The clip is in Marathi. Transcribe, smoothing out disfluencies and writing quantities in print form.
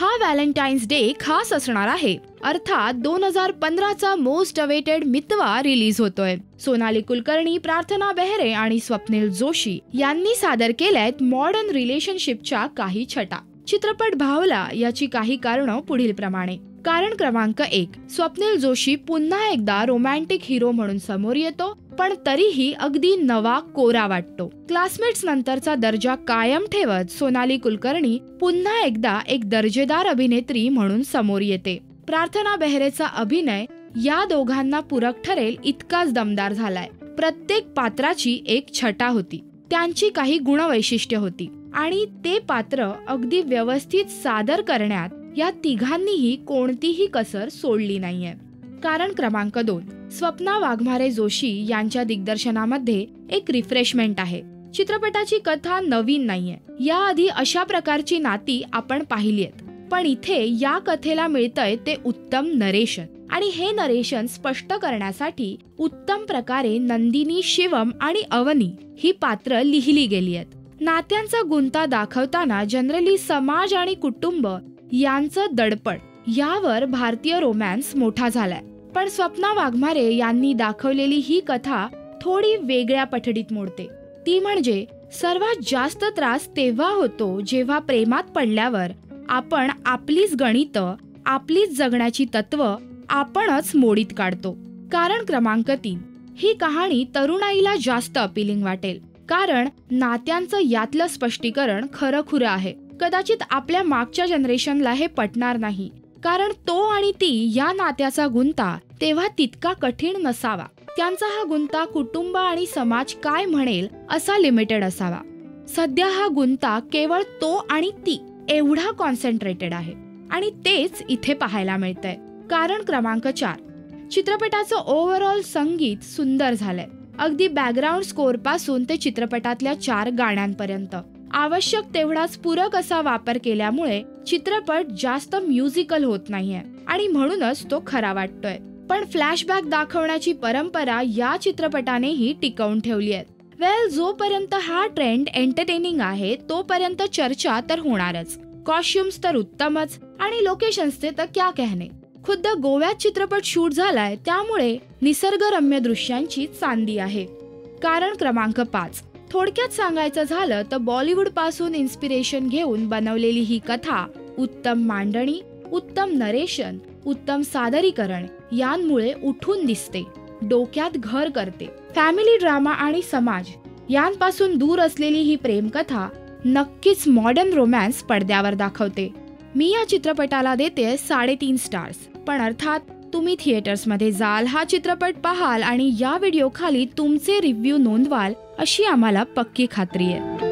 हा व्हॅलेंटाईन्स डे खास असणार आहे. अर्थात 2015चा मोस्ट अवेटेड मितवा रिलीज होतोय. सोनाली कुलकर्णी, प्रार्थना बेहरे आणि स्वप्नील जोशी यांनी सादर केल्यात मॉडर्न रिलेशनशिपच्या काही छटा. चित्रपट भावला याची काही कारणं पुढील प्रमाणे. कारण क्रमांक 1, स्वप्नील जोशी पुन्हा एकदा रोमॅन्टिक हिरो म्हणून समोर येतो, पण तरीही अगदी नवा कोरा वाटतो. क्लासमेट्स नंतरचा दर्जा कायम ठेवत सोनाली कुलकर्णी पुन्हा एकदा एक दर्जेदार अभिनेत्री म्हणून समोर येते. प्रार्थना बेहरेचा अभिनय या दोघांना पूरक ठरेल इतकाच दमदार झालाय. प्रत्येक पात्राची एक छटा होती, त्यांची काही गुणवैशिष्ट्य होती आणि ते पात्र अगदी व्यवस्थित सादर करण्यात या तिघांनीही कोणतीही कसर सोडली नाहीये. कारण क्रमांक 2, स्वप्ना वाघमारे जोशी यांच्या दिग्दर्शनामध्ये एक रिफ्रेशमेंट आहे. चित्रपटाची कथा नवीन नाहीये. याआधी अशा प्रकारची नाती आपण पाहिलीयत, पण इथे या कथेला मिळतंय ते उत्तम नरेशन. आणि हे नरेशन स्पष्ट करण्यासाठी उत्तम प्रकारे नंदिनी, शिवम आणि अवनी ही पात्र लिहिली गेली आहेत. नात्यांचा गुंता दाखवताना जनरली समाज आणि कुटुंब यांचं दडपण यावर भारतीय रोमॅन्स मोठा झालाय. पण स्वप्ना वाघमारे यांनी दाखवलेली ही कथा थोडी वेगळ्या पठडीत मोडते. ती म्हणजे सर्वात जास्त त्रास तेव्हा होतो जेव्हा प्रेमात पडल्यावर आपण आपलीच गणितं, आपलीच जगण्याची तत्व आपणच मोडीत काढतो. कारण क्रमांक 3, ही कहाणी तरुणाईला जास्त अपीलिंग वाटेल. कारण नात्यांचं यातलं स्पष्टीकरण खरं आहे. कदाचित आपल्या मागच्या जनरेशनला हे पटणार नाही, कारण तो आणि ती या नात्याचा गुंता तेव्हा तितका कठीण नसावा. त्यांचा हा गुंता कुटुंब आणि समाज काय म्हणेल असा लिमिटेड असावा. सध्या हा गुंता केवळ तो आणि ती एवढा कॉन्सन्ट्रेटेड आहे आणि तेच इथे पाहायला मिळतंय. कारण क्रमांक 4, चित्रपटाचं ओव्हरऑल संगीत सुंदर झालंय. अगदी बॅकग्राऊंड स्कोअर पासून ते चित्रपटातल्या 4 गाण्यांपर्यंत आवश्यक तेवढाच पूरक असा वापर केल्यामुळे चित्रपट जास्त म्युझिकल होत नाहीये आणि म्हणूनच तो खरा वाटतोय. पण फ्लॅशबॅक दाखवण्याची परंपरा या चित्रपटानेही टिकवून ठेवली आहे. वेल, जोपर्यंत हा ट्रेंड एंटरटेनिंग आहे तोपर्यंत चर्चा तर होणारच. कॉस्ट्युम्स तर उत्तमच आणि लोकेशन्सचे तर क्या कहने. खुद्द गोव्यात चित्रपट शूट झालाय, त्यामुळे निसर्गरम्य दृश्यांची चांदी आहे. कारण क्रमांक 5, थोडक्यात सांगायचं झालं तर बॉलिवूड पासून इन्स्पिरेशन घेऊन बनवलेली ही कथा उत्तम मांडणी, उत्तम नरेशन, उत्तम सादरीकरण यांमुळे उठून दिसते, डोक्यात घर करते. फॅमिली ड्रामा आणि समाज यांपासून दूर असलेली ही प्रेमकथा नक्कीच मॉडर्न रोमॅन्स पडद्यावर दाखवते. मी या चित्रपटाला देते 3.5 स्टार्स. पण अर्थात तुम्ही थिएटर्समध्ये जाल, हा चित्रपट पाहाल आणि या व्हिडिओ खाली तुमचे रिव्ह्यू नोंदवाल अशी आम्हाला पक्की खात्री आहे.